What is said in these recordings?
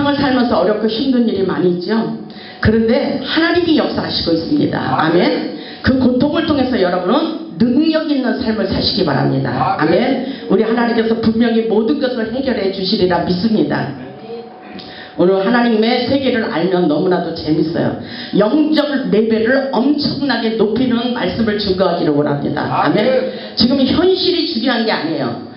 세상을 살면서 어렵고 힘든 일이 많이 있죠. 그런데 하나님이 역사하시고 있습니다. 아멘. 그 고통을 통해서 여러분은 능력 있는 삶을 사시기 바랍니다. 아멘. 우리 하나님께서 분명히 모든 것을 해결해 주시리라 믿습니다. 오늘 하나님의 세계를 알면 너무나도 재밌어요. 영적 레벨을 엄청나게 높이는 말씀을 증거하기를 원합니다. 아멘. 지금 현실이 중요한 게 아니에요.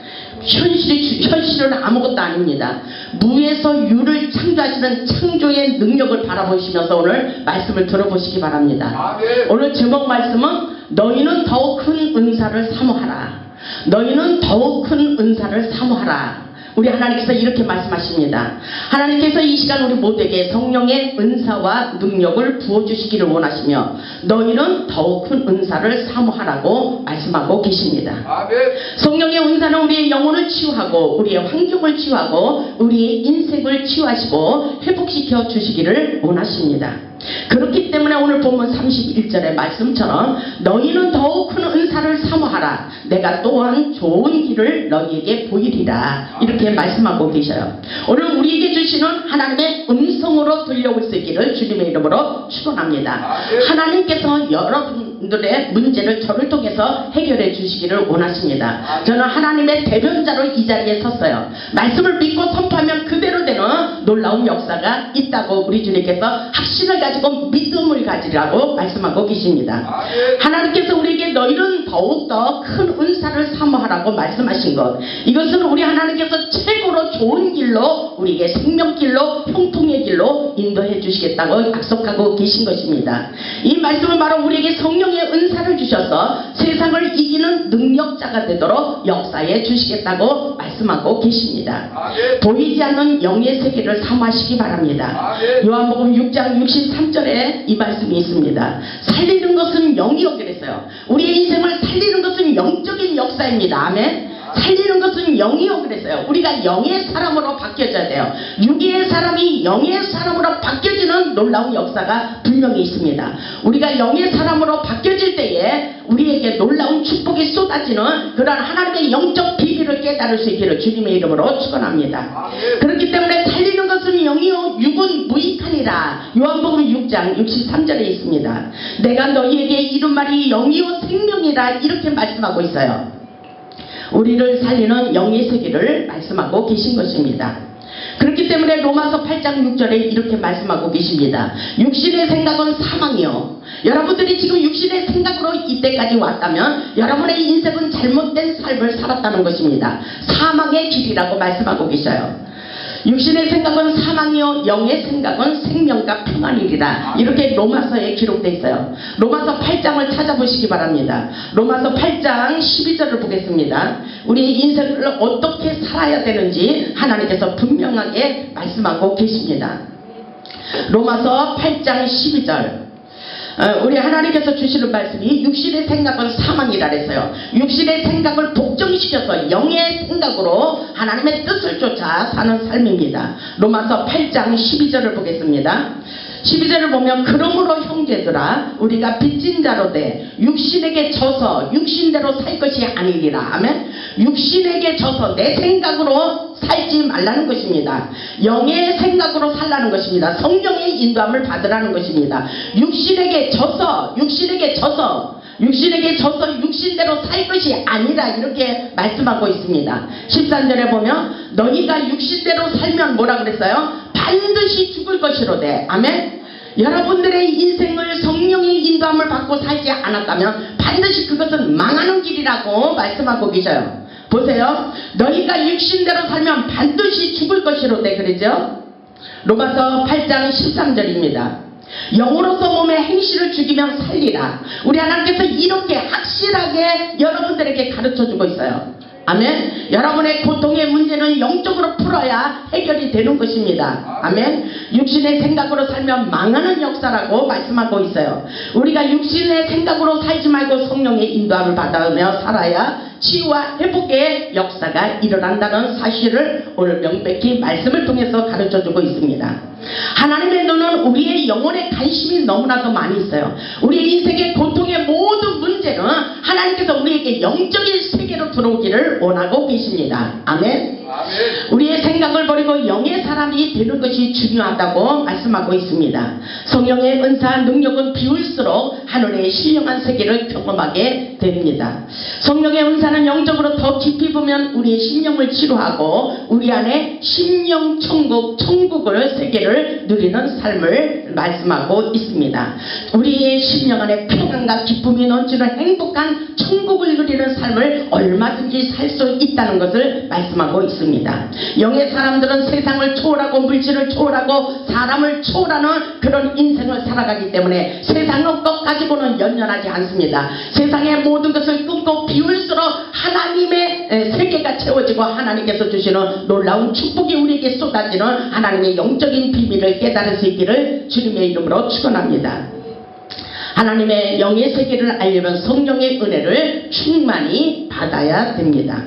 현실은 아무것도 아닙니다. 무에서 유를 창조하시는 창조의 능력을 바라보시면서 오늘 말씀을 들어보시기 바랍니다. 오늘 제목 말씀은 너희는 더욱 큰 은사를 사모하라. 너희는 더욱 큰 은사를 사모하라. 우리 하나님께서 이렇게 말씀하십니다. 하나님께서 이 시간 우리 모두에게 성령의 은사와 능력을 부어주시기를 원하시며 너희는 더욱 큰 은사를 사모하라고 말씀하고 계십니다. 아멘. 성령의 은사는 우리의 영혼을 치유하고 우리의 환경을 치유하고 우리의 인생을 치유하시고 회복시켜 주시기를 원하십니다. 그렇기 때문에 오늘 본문 31절의 말씀처럼 너희는 더욱 큰 은사를 사모하라. 내가 또한 좋은 길을 너희에게 보이리라. 이렇게 말씀하고 계셔요. 오늘 우리에게 주시는 하나님의 음성으로 들려올 수 있기를 주님의 이름으로 축원합니다. 하나님께서 여러분들의 문제를 저를 통해서 해결해 주시기를 원하십니다. 저는 하나님의 대변자로 이 자리에 섰어요. 말씀을 믿고 선포하면 그대로 되는 놀라운 역사가 있다고 우리 주님께서 확신을 가지고 믿음을 가지라고 말씀하고 계십니다. 하나님께서 우리에게 너희는 더욱더 큰 은사를 사모하라고 말씀하신 것, 이것은 우리 하나님께서 최고로 좋은 길로 우리에게 생명길로 형통의 길로 인도해 주시겠다고 약속하고 계신 것입니다. 이 말씀은 바로 우리에게 성령의 은사를 주셔서 세상을 이기는 능력자가 되도록 역사해 주시겠다고 말씀하고 계십니다. 보이지 않는 영의 세계를 사모하시기 바랍니다. 요한복음 6장 63절에 이 말씀이 있습니다. 살리는 것은 영이요 그랬어요. 우리의 인생을 살리는 것은 영적인 역사입니다. 아멘. 살리는 것은 영이요 그랬어요. 우리가 영의 사람으로 바뀌어져야 돼요. 육의 사람이 영의 사람으로 바뀌어지는 놀라운 역사가 분명히 있습니다. 우리가 영의 사람으로 바뀌어질 때에 우리에게 놀라운 축복이 쏟아지는 그런 하나님의 영적 비밀을 깨달을 수 있기를 주님의 이름으로 축원합니다. 그렇기 때문에 살리는 것은 영이요 육은 무익하니라. 요한복음 6장 63절에 있습니다. 내가 너희에게 이른 말이 영이요 생명이라 이렇게 말씀하고 있어요. 우리를 살리는 영의 세계를 말씀하고 계신 것입니다. 그렇기 때문에 로마서 8장 6절에 이렇게 말씀하고 계십니다. 육신의 생각은 사망이요. 여러분들이 지금 육신의 생각으로 이때까지 왔다면 여러분의 인생은 잘못된 삶을 살았다는 것입니다. 사망의 길이라고 말씀하고 계셔요. 육신의 생각은 사망이요 영의 생각은 생명과 평안이리라. 이렇게 로마서에 기록되어 있어요. 로마서 8장을 찾아보시기 바랍니다. 로마서 8장 12절을 보겠습니다. 우리 인생을 어떻게 살아야 되는지 하나님께서 분명하게 말씀하고 계십니다. 로마서 8장 12절, 우리 하나님께서 주시는 말씀이 육신의 생각은 사망이라 그랬어요. 육신의 생각을 복종시켜서 영의 생각으로 하나님의 뜻을 쫓아 사는 삶입니다. 로마서 8장 12절을 보겠습니다. 12절을 보면 그러므로 형제들아 우리가 빚진 자로 돼 육신에게 져서 육신대로 살 것이 아니니라. 아멘. 육신에게 져서 내 생각으로 살지 말라는 것입니다. 영의 생각으로 살라는 것입니다. 성령의 인도함을 받으라는 것입니다. 육신에게 져서 육신대로 살 것이 아니라 이렇게 말씀하고 있습니다. 13절에 보면 너희가 육신대로 살면 뭐라 그랬어요? 반드시 죽을 것이로되. 아멘. 여러분들의 인생을 성령의 인도함을 받고 살지 않았다면 반드시 그것은 망하는 길이라고 말씀하고 계셔요. 보세요. 너희가 육신대로 살면 반드시 죽을 것이로되 그러죠. 로마서 8장 13절입니다. 영으로서 몸의 행실을 죽이면 살리라. 우리 하나님께서 이렇게 확실하게 여러분들에게 가르쳐주고 있어요. 아멘. 여러분의 고통의 문제는 영적으로 풀어야 해결이 되는 것입니다. 아멘. 육신의 생각으로 살면 망하는 역사라고 말씀하고 있어요. 우리가 육신의 생각으로 살지 말고 성령의 인도함을 받으며 살아야 치유와 회복의 역사가 일어난다는 사실을 오늘 명백히 말씀을 통해서 가르쳐주고 있습니다. 하나님의 눈은 우리의 영혼에 관심이 너무나도 많이 있어요. 우리의 인생의 고통의 모든 문제는 하나님께서 우리에게 영적인 세계로 세계로 들어오기를 원하고 계십니다. 아멘. 우리의 생각을 버리고 영의 사람이 되는 것이 중요하다고 말씀하고 있습니다. 성령의 은사 능력은 비울수록 하늘의 신령한 세계를 경험하게 됩니다. 성령의 은사는 영적으로 더 깊이 보면 우리의 심령을 치료하고 우리 안에 심령 천국, 천국을 세계를 누리는 삶을 말씀하고 있습니다. 우리의 심령 안에 평안과 기쁨이 넘치는 행복한 천국을 누리는 삶을 얼마든지 살 수 있다는 것을 말씀하고 있습니다. 영의 사람들은 세상을 초월하고 물질을 초월하고 사람을 초월하는 그런 인생을 살아가기 때문에 세상의 것 가지고는 연연하지 않습니다. 세상의 모든 것을 끊고 비울수록 하나님의 세계가 채워지고 하나님께서 주시는 놀라운 축복이 우리에게 쏟아지는 하나님의 영적인 비밀을 깨달을 수 있기를 주님의 이름으로 축원합니다. 하나님의 영의 세계를 알려면 성령의 은혜를 충만히 받아야 됩니다.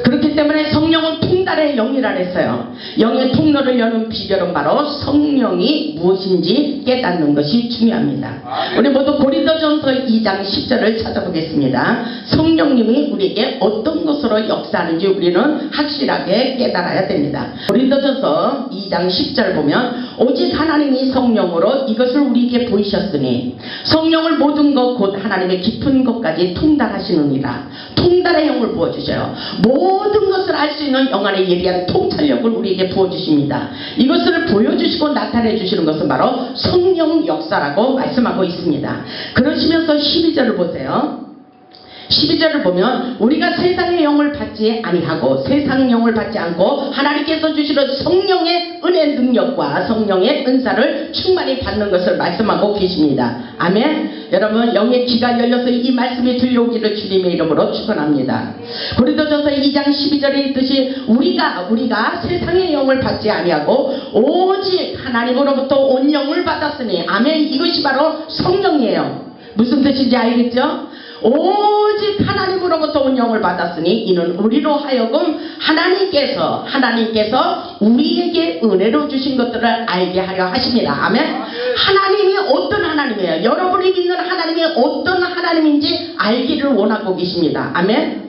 그렇기 때문에 성령은 통달의 영이라 했어요. 영의 통로를 여는 비결은 바로 성령이 무엇인지 깨닫는 것이 중요합니다. 우리 모두 고린도전서 2장 10절을 찾아보겠습니다. 성령님이 우리에게 어떤 것으로 역사하는지 우리는 확실하게 깨달아야 됩니다. 고린도전서 2장 10절 보면 오직 하나님이 성령으로 이것을 우리에게 보이셨으니 성령을 모든 것 곧 하나님의 깊은 것까지 통달하시느니라. 통달의 영을 부어주셔요. 모든 것을 알 수 있는 영 안의 예리한 통찰력을 우리에게 부어주십니다. 이것을 보여주시고 나타내 주시는 것은 바로 성령 역사라고 말씀하고 있습니다. 그러시면서 12절을 보세요. 12절을 보면 우리가 세상의 영을 받지 아니하고 세상 영을 받지 않고 하나님께서 주시는 성령의 은혜 능력과 성령의 은사를 충만히 받는 것을 말씀하고 계십니다. 아멘. 여러분 영의 귀가 열려서 이 말씀이 들려오기를 주님의 이름으로 축원합니다. 고린도전서 2장 12절에 있듯이 우리가 세상의 영을 받지 아니하고 오직 하나님으로부터 온 영을 받았으니 아멘. 이것이 바로 성령이에요. 무슨 뜻인지 알겠죠? 오직 하나님으로부터 온 영을 받았으니 이는 우리로 하여금 하나님께서 우리에게 은혜로 주신 것들을 알게 하려 하십니다. 아멘. 하나님이 어떤 하나님이에요? 여러분이 믿는 하나님이 어떤 하나님인지 알기를 원하고 계십니다. 아멘.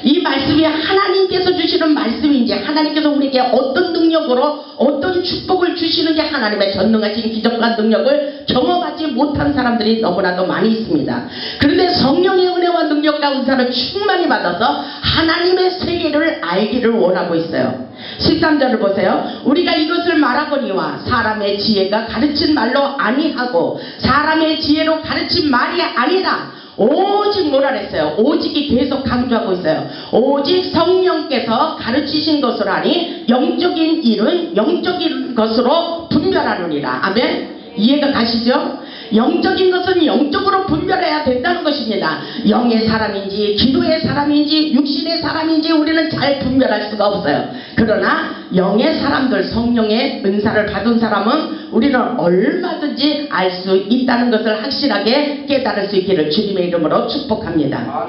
이 말씀이 하나님께서 주시는 말씀인지 하나님께서 우리에게 어떤 능력으로 어떤 축복을 주시는지 하나님의 전능하신 기적과 능력을 경험하지 못한 사람들이 너무나도 많이 있습니다. 그런데 성령의 은혜와 능력과 은사를 충만히 받아서 하나님의 세계를 알기를 원하고 있어요. 13절을 보세요. 우리가 이것을 말하거니와 사람의 지혜가 가르친 말로 아니하고 사람의 지혜로 가르친 말이 아니라 오직 뭐라 그랬어요? 오직이 계속 강조하고 있어요. 오직 성령께서 가르치신 것을 하니 영적인 일은 영적인 것으로 분별하느니라. 아멘. 이해가 가시죠? 영적인 것은 영적으로 분별해야 된다는 것입니다. 영의 사람인지 기도의 사람인지 육신의 사람인지 우리는 잘 분별할 수가 없어요. 그러나 영의 사람들, 성령의 은사를 받은 사람은 우리는 얼마든지 알 수 있다는 것을 확실하게 깨달을 수 있기를 주님의 이름으로 축복합니다.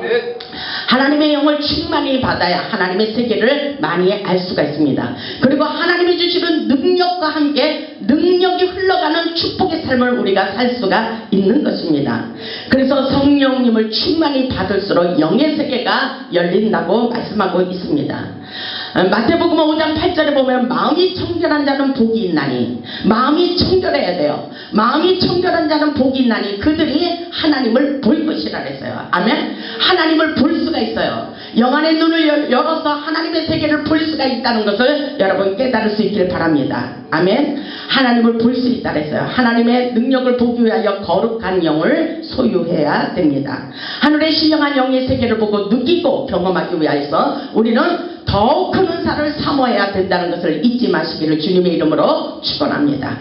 하나님의 영을 충만히 받아야 하나님의 세계를 많이 알 수가 있습니다. 그리고 하나님이 주시는 능력과 함께 능력이 흘러가는 축복의 삶을 우리가 살 수가 있는 것입니다. 그래서 성령님을 충만히 받을수록 영의 세계가 열린다고 말씀하고 있습니다. 마태복음 5장 8절에 보면 마음이 청결한 자는 복이 있나니, 마음이 청결해야 돼요. 마음이 청결한 자는 복이 있나니 그들이 하나님을 볼 것이라 그랬어요. 아멘. 하나님을 볼 수가 있어요. 영안의 눈을 열어서 하나님의 세계를 볼 수가 있다는 것을 여러분 깨달을 수 있길 바랍니다. 아멘. 하나님을 볼 수 있다 그랬어요. 하나님의 능력을 보기 위하여 거룩한 영을 소유해야 됩니다. 하늘의 신령한 영의 세계를 보고 느끼고 경험하기 위하여서 우리는 더욱 큰 은사를 사모해야 된다는 것을 잊지 마시기를 주님의 이름으로 축원합니다.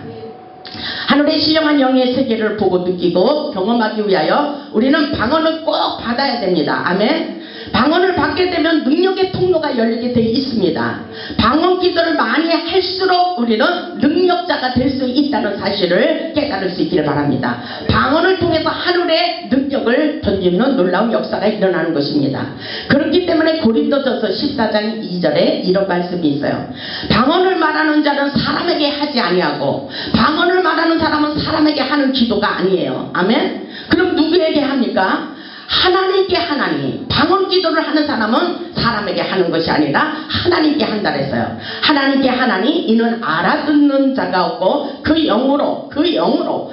하늘의 신령한 영의 세계를 보고 느끼고 경험하기 위하여 우리는 방언을 꼭 받아야 됩니다. 아멘. 방언을 받게 되면 능력의 통로가 열리게 되어 있습니다. 방언 기도를 많이 할수록 우리는 능력자가 될 수 있다는 사실을 깨달을 수 있기를 바랍니다. 방언을 통해서 하늘의 능력을 던지는 놀라운 역사가 일어나는 것입니다. 그렇기 때문에 고린도전서 14장 2절에 이런 말씀이 있어요. 방언을 말하는 자는 사람에게 하지 아니하고 방언을 말하는 사람은 사람에게 하는 기도가 아니에요. 아멘. 그럼 누구에게 합니까? 하나님께 하나님, 방언 기도를 하는 사람은 사람에게 하는 것이 아니라 하나님께 한다 그랬어요. 하나님께 하나님, 이는 알아듣는 자가 없고 그 영으로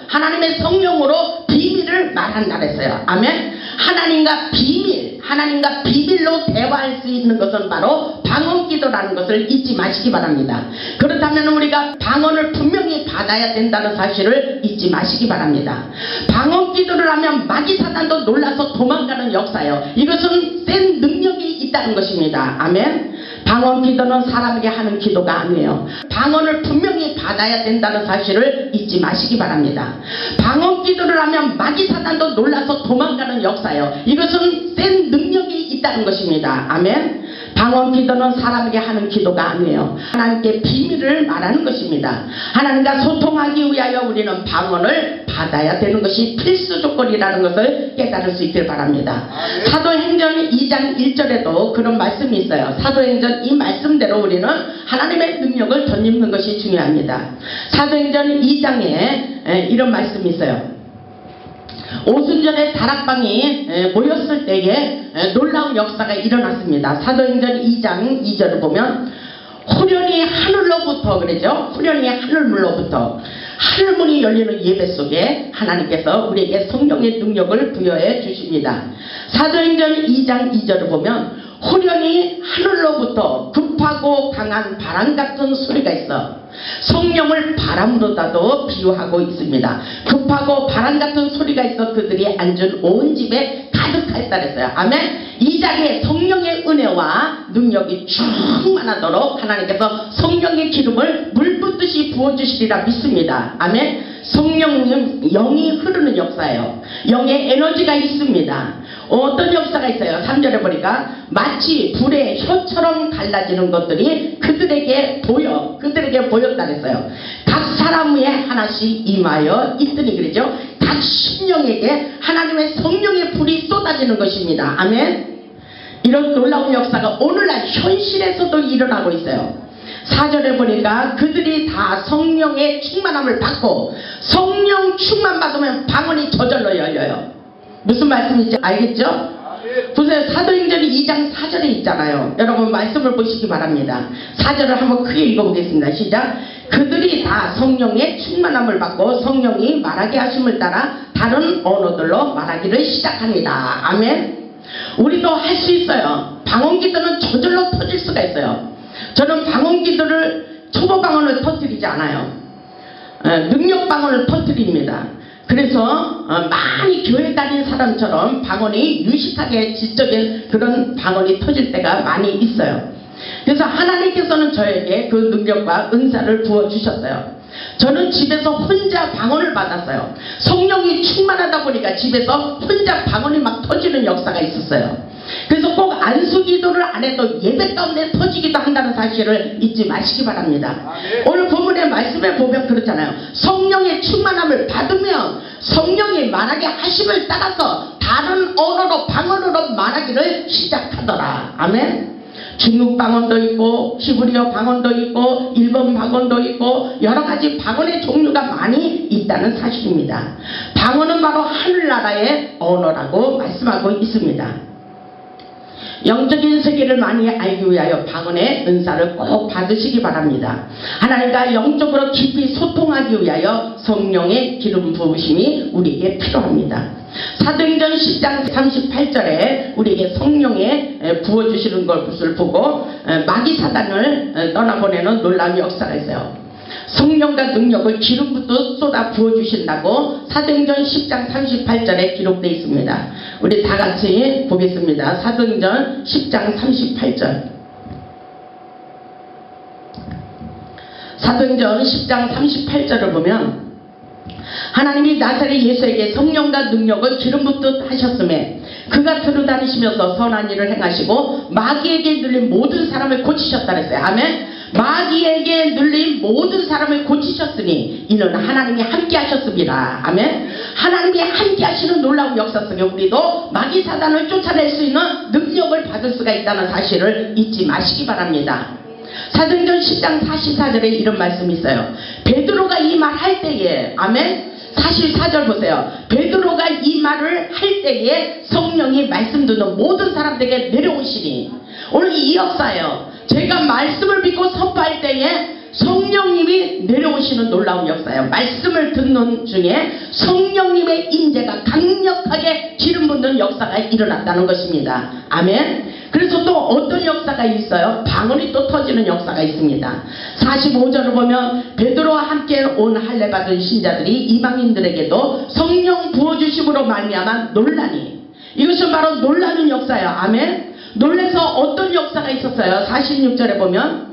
하나님의 성령으로 비밀을 말한다 그랬어요. 아멘. 하나님과 비밀로 대화할 수 있는 것은 바로 방언 기도라는 것을 잊지 마시기 바랍니다. 그렇다면 우리가 방언을 분명히 받아야 된다는 사실을 잊지 마시기 바랍니다. 방언 기도를 하면 마귀 사단도 놀라서 도망가는 역사예요. 이것은 센 능력이 있다는 것입니다. 아멘. 방언 기도는 사람에게 하는 기도가 아니에요. 방언을 분명히 받아야 된다는 사실을 잊지 마시기 바랍니다. 방언 기도를 하면 마귀 사단도 놀라서 도망가는 역사예요. 이것은 센 능력이 있다는 것입니다. 아멘. 방언 기도는 사람에게 하는 기도가 아니에요. 하나님께 비밀을 말하는 것입니다. 하나님과 소통하기 위하여 우리는 방언을 받아야 되는 것이 필수 조건이라는 것을 깨달을 수 있길 바랍니다. 사도행전 2장 1절에도 그런 말씀이 있어요. 사도행전 이 말씀대로 우리는 하나님의 능력을 덧입는 것이 중요합니다. 사도행전 2장에 이런 말씀이 있어요. 오순절에 다락방이 모였을 때에 놀라운 역사가 일어났습니다. 사도행전 2장 2절을 보면 후련히 하늘로부터 그러죠. 후련히 하늘문로부터 하늘문이 열리는 예배 속에 하나님께서 우리에게 성령의 능력을 부여해 주십니다. 사도행전 2장 2절을 보면 후련히 하늘로부터 급하고 강한 바람 같은 소리가 있어 성령을 바람보다도 비유하고 있습니다. 급하고 바람 같은 소리가 있어 그들이 앉은 온 집에 가득했다 그랬어요. 아멘. 이 자리에 성령의 은혜와 능력이 충만하도록 하나님께서 성령의 기름을 물 붓듯이 부어주시리라 믿습니다. 아멘. 성령은 영이 흐르는 역사예요. 영의 에너지가 있습니다. 어떤 역사가 있어요. 3절에 보니까 마치 불의 혀처럼 갈라지는 것들이 그들에게 보였다 그랬어요. 각 사람 위에 하나씩 임하여 있더니 그러죠. 각 심령에게 하나님의 성령의 불이 쏟아지는 것입니다. 아멘. 이런 놀라운 역사가 오늘날 현실에서도 일어나고 있어요. 4절에 보니까 그들이 다 성령의 충만함을 받고 성령 충만 받으면 방언이 저절로 열려요. 무슨 말씀인지 알겠죠? 보세요. 사도행전 2장 4절에 있잖아요. 여러분 말씀을 보시기 바랍니다. 4절을 한번 크게 읽어보겠습니다. 시작. 그들이 다 성령의 충만함을 받고 성령이 말하게 하심을 따라 다른 언어들로 말하기를 시작합니다. 아멘. 우리도 할 수 있어요. 방언 기도는 저절로 터질 수가 있어요. 저는 방언 기도를 초보 방언을 터뜨리지 않아요. 능력 방언을 터뜨립니다. 그래서 많이 교회 다닌 사람처럼 방언이 유식하게 지적인 그런 방언이 터질 때가 많이 있어요. 그래서 하나님께서는 저에게 그 능력과 은사를 부어주셨어요. 저는 집에서 혼자 방언을 받았어요. 성령이 충만하다 보니까 집에서 혼자 방언이 막 터지는 역사가 있었어요. 그래서 꼭 안수 기도를 안 해도 예배 가운데 터지기도 한다는 사실을 잊지 마시기 바랍니다. 오늘 본문의 말씀에 보면 그렇잖아요. 성령의 충만함을 받으면 성령이 말하게 하심을 따라서 다른 언어로 방언으로 말하기를 시작하더라. 아멘. 중국 방언도 있고 히브리어 방언도 있고 일본 방언도 있고 여러가지 방언의 종류가 많이 있다는 사실입니다. 방언은 바로 하늘나라의 언어라고 말씀하고 있습니다. 영적인 세계를 많이 알기 위하여 방언의 은사를 꼭 받으시기 바랍니다. 하나님과 영적으로 깊이 소통하기 위하여 성령의 기름 부으심이 우리에게 필요합니다. 사도행전 10장 38절에 우리에게 성령에 부어주시는 것을 보고 마귀 사단을 떠나보내는 놀라운 역사가 있어요. 성령과 능력을 기름부터 쏟아 부어주신다고 사도행전 10장 38절에 기록되어 있습니다. 우리 다 같이 보겠습니다. 사도행전 10장 38절. 사도행전 10장 38절을 보면 하나님이 나사렛 예수에게 성령과 능력을 기름 붓듯 하셨음에 그가 들어다니시면서 선한 일을 행하시고 마귀에게 눌린 모든 사람을 고치셨다 그랬어요. 아멘. 마귀에게 눌린 모든 사람을 고치셨으니 이는 하나님이 함께 하셨습니다. 아멘. 하나님이 함께 하시는 놀라운 역사 속에 우리도 마귀 사단을 쫓아낼 수 있는 능력을 받을 수가 있다는 사실을 잊지 마시기 바랍니다. 사도행전 10장 44절에 이런 말씀이 있어요. 베드로가 이 말 할 때에 아멘. 44절 보세요. 베드로가 이 말을 할 때에 성령이 말씀 듣는 모든 사람들에게 내려오시니, 오늘 이 역사예요. 제가 말씀을 믿고 선포할 때에 성령님이 내려오시는 놀라운 역사예요. 말씀을 듣는 중에 성령님의 임재가 강력하게 기름 붓는 역사가 일어났다는 것입니다. 아멘. 그래서 또 어떤 역사가 있어요? 방언이 또 터지는 역사가 있습니다. 45절을 보면 베드로와 함께 온 할례 받은 신자들이 이방인들에게도 성령 부어주심으로 말미암아 놀라니, 이것은 바로 놀라는 역사예요. 아멘. 놀라서 어떤 역사가 있었어요? 46절에 보면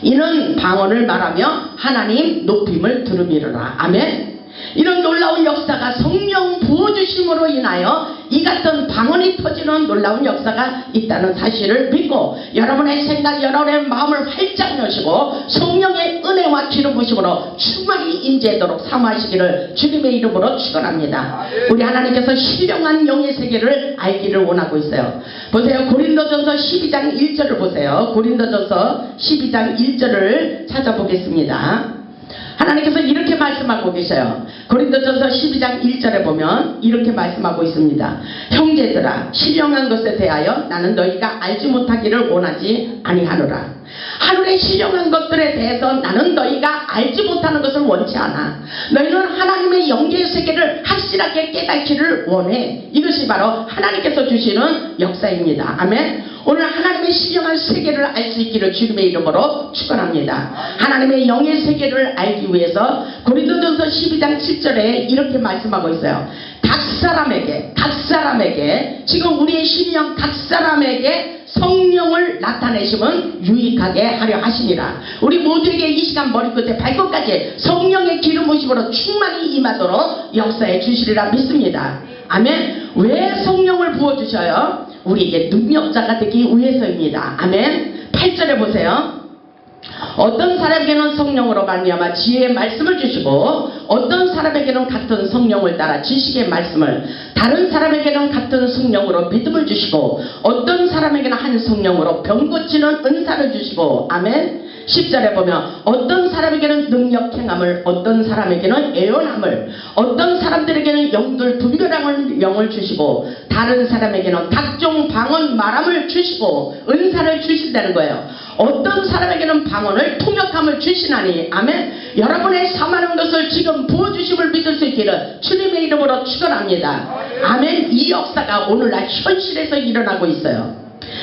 이는 방언을 말하며 하나님 높임을 들음이로라. 아멘. 이런 놀라운 역사가 성령 부어주심으로 인하여 이 같은 방언이 터지는 놀라운 역사가 있다는 사실을 믿고, 여러분의 생각, 여러분의 마음을 활짝 여시고 성령의 은혜와 기름 부으심으로 충만히 임재하도록 사모하시기를 주님의 이름으로 축원합니다. 우리 하나님께서 신령한 영의 세계를 알기를 원하고 있어요. 보세요. 고린도전서 12장 1절을 보세요. 고린도전서 12장 1절을 찾아보겠습니다. 하나님께서 이렇게 말씀하고 계셔요. 고린도전서 12장 1절에 보면 이렇게 말씀하고 있습니다. 형제들아, 신령한 것에 대하여 나는 너희가 알지 못하기를 원하지 아니하노라. 하늘의 신령한 것들에 대해서 나는 너희가 알지 못하는 것을 원치 않아. 너희는 하나님의 영계의 세계를 확실하게 깨닫기를 원해. 이것이 바로 하나님께서 주시는 역사입니다. 아멘. 오늘 하나님의 신령한 세계를 알 수 있기를 주님의 이름으로 축원합니다. 하나님의 영의 세계를 알기 위해서 고린도전서 12장 7절에 이렇게 말씀하고 있어요. 각 사람에게 지금 우리의 신령 각 사람에게 성령을 나타내심은 유익하게 하려 하시니라. 우리 모두에게 이 시간 머리끝에 발끝까지 성령의 기름 부으심으로 충만히 임하도록 역사해 주시리라 믿습니다. 아멘. 왜 성령을 부어주셔요? 우리에게 능력자가 되기 위해서입니다. 아멘. 8절에 보세요. 어떤 사람에게는 성령으로 말미암아 지혜의 말씀을 주시고, 어떤 사람에게는 같은 성령을 따라 지식의 말씀을, 다른 사람에게는 같은 성령으로 믿음을 주시고, 어떤 사람에게는 한 성령으로 병 고치는 은사를 주시고, 아멘. 10절에 보면 어떤 사람에게는 능력 행함을, 어떤 사람에게는 애원함을, 어떤 사람들에게는 영들 분별하는 영을 주시고, 다른 사람에게는 각종 방언 말함을 주시고 은사를 주신다는 거예요. 어떤 사람에게는 방언을 통역함을 주시나니, 아멘. 여러분의 사모하는 것을 지금 부어주심을 믿을 수 있기를 주님의 이름으로 축원합니다. 아멘. 이 역사가 오늘날 현실에서 일어나고 있어요.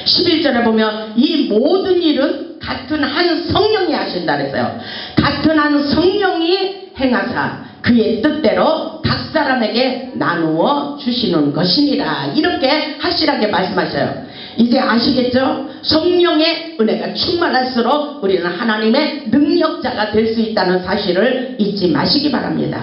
11절에 보면 이 모든 일은 같은 한 성령이 하신다 그랬어요. 같은 한 성령이 행하사 그의 뜻대로 각 사람에게 나누어 주시는 것이니라. 이렇게 확실하게 말씀하셔요. 이제 아시겠죠? 성령의 은혜가 충만할수록 우리는 하나님의 능력자가 될 수 있다는 사실을 잊지 마시기 바랍니다.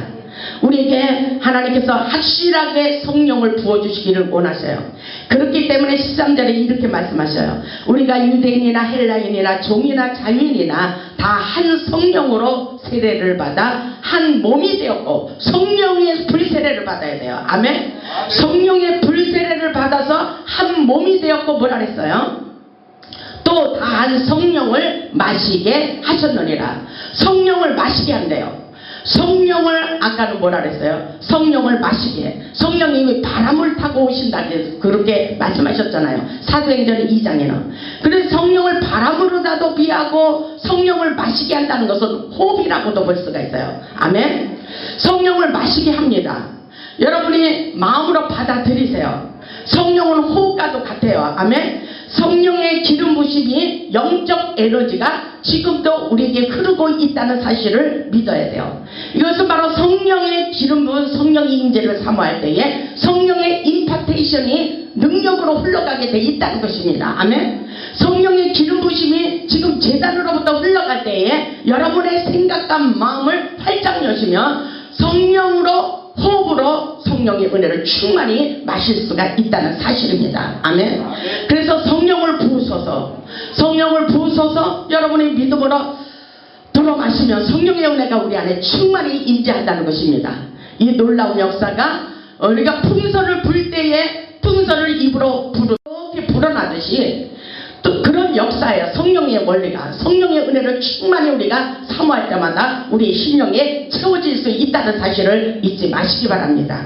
우리에게 하나님께서 확실하게 성령을 부어주시기를 원하셔요. 그렇기 때문에 13절에 이렇게 말씀하셔요. 우리가 유대인이나 헬라인이나 종이나 자유인이나 다 한 성령으로 세례를 받아 한 몸이 되었고, 성령의 불세례를 받아야 돼요. 아멘. 성령의 불세례를 받아서 한 몸이 되었고, 뭐라 그랬어요? 또 다 한 성령을 마시게 하셨느니라. 성령을 마시게 한대요. 성령을, 아까는 뭐라 그랬어요? 성령을 마시게. 성령님이 바람을 타고 오신다 그렇게 말씀하셨잖아요. 사도행전 2장에는. 그래서 성령을 바람으로라도 비하고 성령을 마시게 한다는 것은 호흡이라고도 볼 수가 있어요. 아멘. 성령을 마시게 합니다. 여러분이 마음으로 받아들이세요. 성령은 호흡과도 같아요. 아멘. 성령의 기름 부심이 영적 에너지가 지금도 우리에게 흐르고 있다는 사실을 믿어야 돼요. 이것은 바로 성령의 기름 부은 성령의 임재를 사모할 때에 성령의 임파테이션이 능력으로 흘러가게 돼 있다는 것입니다. 아멘. 성령의 기름 부심이 지금 제단으로부터 흘러갈 때에 여러분의 생각과 마음을 활짝 여시면 성령으로, 호흡으로 성령의 은혜를 충만히 마실 수가 있다는 사실입니다. 아멘. 그래서 성령을 부으소서 여러분의 믿음으로 들어 마시면 성령의 은혜가 우리 안에 충만히 임재한다는 것입니다. 이 놀라운 역사가 우리가 풍선을 불 때에 풍선을 입으로 이렇게 불어나듯이 또 그런 이런 역사예요. 성령의 원리가. 성령의 은혜를 충만히 우리가 사모할 때마다 우리 심령에 채워질 수 있다는 사실을 잊지 마시기 바랍니다.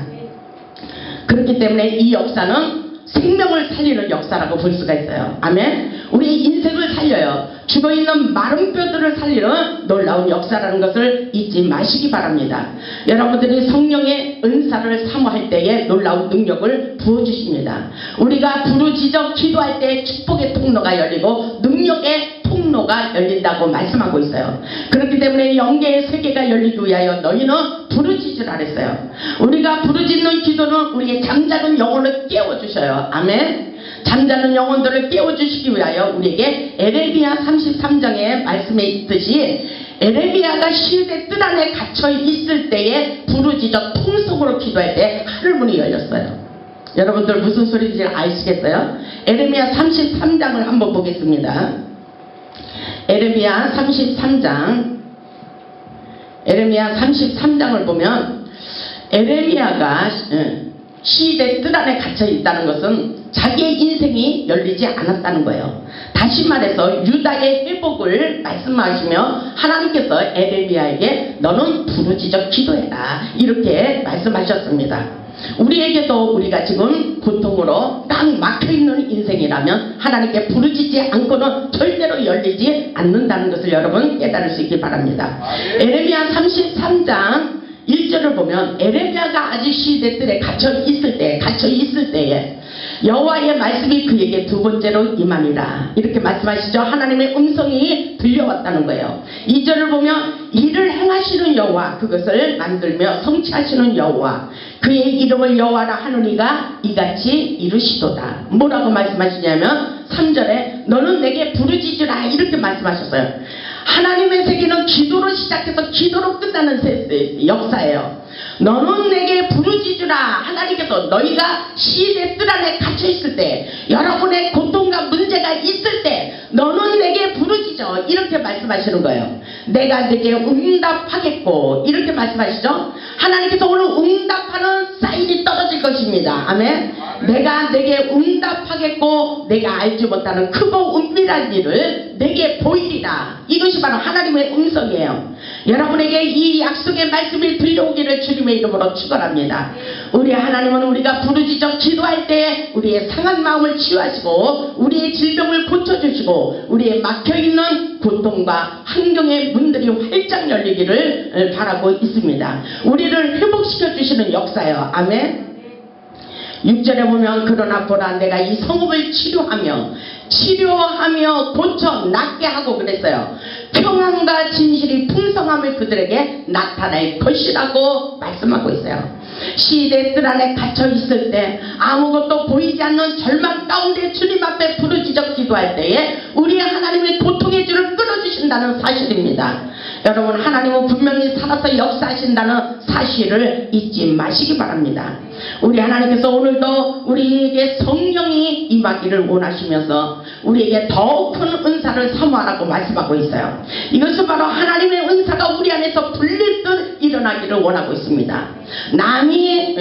그렇기 때문에 이 역사는 생명을 살리는 역사라고 볼 수가 있어요. 아멘. 우리의 인생을 살려요. 죽어있는 마른 뼈들을 살리는 놀라운 역사라는 것을 잊지 마시기 바랍니다. 여러분들이 성령의 은사를 사모할 때에 놀라운 능력을 부어주십니다. 우리가 부르짖어 기도할 때 축복의 통로가 열리고 능력의 통로가 열린다고 말씀하고 있어요. 그렇기 때문에 영계의 세계가 열리기 위하여 너희는 부르짖으라 그랬어요. 우리가 부르짖는 기도는 우리의 잠자는 영혼을 깨워주셔요. 아멘. 잠자는 영혼들을 깨워주시기 위하여 우리에게 에레미야 33장의 말씀에 있듯이 에레미야가 시대 뜰 안에 갇혀 있을 때에 부르짖어 통성으로 기도할 때 하늘문이 열렸어요. 여러분들 무슨 소리인지 아시겠어요? 에레미야 33장을 한번 보겠습니다. 에레미야 33장을 보면 에레미야가 시대 뜰 안에 갇혀 있다는 것은 자기의 인생이 열리지 않았다는 거예요. 다시 말해서 유다의 회복을 말씀하시며 하나님께서 에레미야에게 너는 부르짖어 기도해라 이렇게 말씀하셨습니다. 우리에게도 우리가 지금 고통으로 딱 막혀있는 인생이라면 하나님께 부르짖지 않고는 절대로 열리지 않는다는 것을 여러분 깨달을 수 있기 바랍니다. 에레미야 33장 1절을 보면 에레미야가 아직 시대들에 갇혀 있을 때에 여호와의 말씀이 그에게 두 번째로 임하니라 이렇게 말씀하시죠. 하나님의 음성이 들려왔다는 거예요. 2절을 보면 이를 행하시는 여호와 그것을 만들며 성취하시는 여호와 그의 이름을 여호와라 하느니가 이같이 이루시도다. 뭐라고 말씀하시냐면 3절에 너는 내게 부르짖으라 이렇게 말씀하셨어요. 하나님의 세계는 기도로 시작해서 기도로 끝나는 역사예요. 너는 내게 부르짖으라. 하나님께서 너희가 시대 뜰 안에 갇혀있을 때 여러분의 고통과 문제가 있을 때 너는 내게 부르짖어 이렇게 말씀하시는 거예요. 내가 내게 응답하겠고 이렇게 말씀하시죠. 하나님께서 오늘 응답하는 사인이 떨어질 것입니다. 아멘. 내가 내게 응답하겠고 내가 알지 못하는 크고 은밀한 일을 내게 보이리라. 이것이 바로 하나님의 음성이에요. 여러분에게 이 약속의 말씀이 들려오기를 주님의 이름으로 축원합니다. 우리 하나님은 우리가 부르짖어 기도할 때 우리의 상한 마음을 치유하시고 우리의 질병을 고쳐주시고 우리의 막혀있는 고통과 환경의 문들이 활짝 열리기를 바라고 있습니다. 우리를 회복시켜 주시는 역사예요. 아멘. 6절에 보면 그러나 보라 내가 이 성읍을 치료하며 고쳐 낫게 하고 그랬어요. 평안과 진실이 풍성함을 그들에게 나타낼 것이라고 말씀하고 있어요. 시대 뜰 안에 갇혀 있을 때 아무것도 보이지 않는 절망 가운데 주님 앞에 부르짖어 기도할 때에 우리 하나님의 고통의 줄을 끊어주신다는 사실입니다. 여러분 하나님은 분명히 살아서 역사하신다는 사실을 잊지 마시기 바랍니다. 우리 하나님께서 오늘도 우리에게 성령이 임하기를 원하시면서 우리에게 더 큰 은사를 사모하라고 말씀하고 있어요. 이것은 바로 하나님의 은사가 우리 안에서 불릴듯 일어나기를 원하고 있습니다. 남이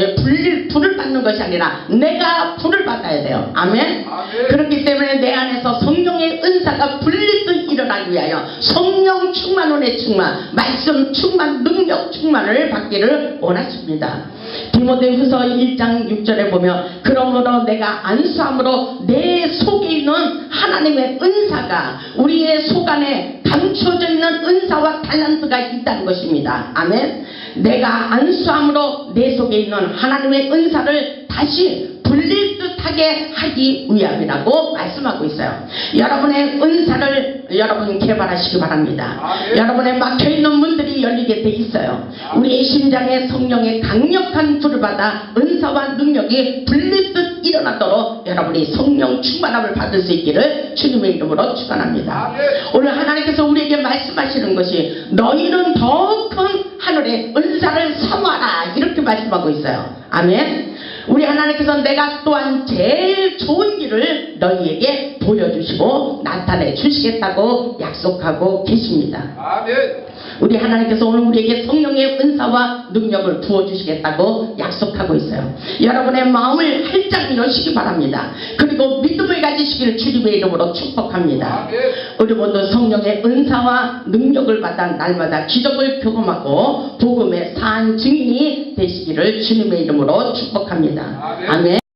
불을 받는 것이 아니라 내가 불을 받아야 돼요. 아멘. 그렇기 때문에 내 안에서 성령의 은사가 불릴듯 일어나기 위하여 성령 충만, 은혜 충만, 말씀 충만, 능력 충만을 받기를 원하십니다. 디모데후서 1장 6절에 보면 그러므로 내가 안수함으로 내 속에 있는 하나님의 은사가 우리의 속 안에 감춰져 있는 은사와 달란트가 있다는 것입니다. 아멘. 내가 안수함으로 내 속에 있는 하나님의 은사를 다시 불릴 듯하게 하기 위함이라고 말씀하고 있어요. 여러분의 은사를 여러분 개발하시기 바랍니다. 여러분의 막혀있는 문들이 열리게 돼 있어요. 우리의 심장에 성령의 강력한 불을 받아 은사와 능력이 불릴 듯 일어나도록 여러분이 성령 충만함을 받을 수 있기를 주님의 이름으로 축원합니다. 오늘 하나님께서 우리에게 말씀하시는 것이 너희는 더 큰 하늘의 은사를 사모하라 이렇게 말씀하고 있어요. 아멘. 우리 하나님께서 내가 또한 제일 좋은 길을 너희에게 보여주시고 나타내 주시겠다고 약속하고 계십니다. 아멘. 우리 하나님께서 오늘 우리에게 성령의 은사와 능력을 부어주시겠다고 약속하고 있어요. 여러분의 마음을 활짝 이루시기 바랍니다. 그리고 믿음을 가지시기를 주님의 이름으로 축복합니다. 우리 모두 성령의 은사와 능력을 받아 날마다 기적을 경험하고 복음의 산 증인이 되시기를 주님의 이름으로 축복합니다. 아멘.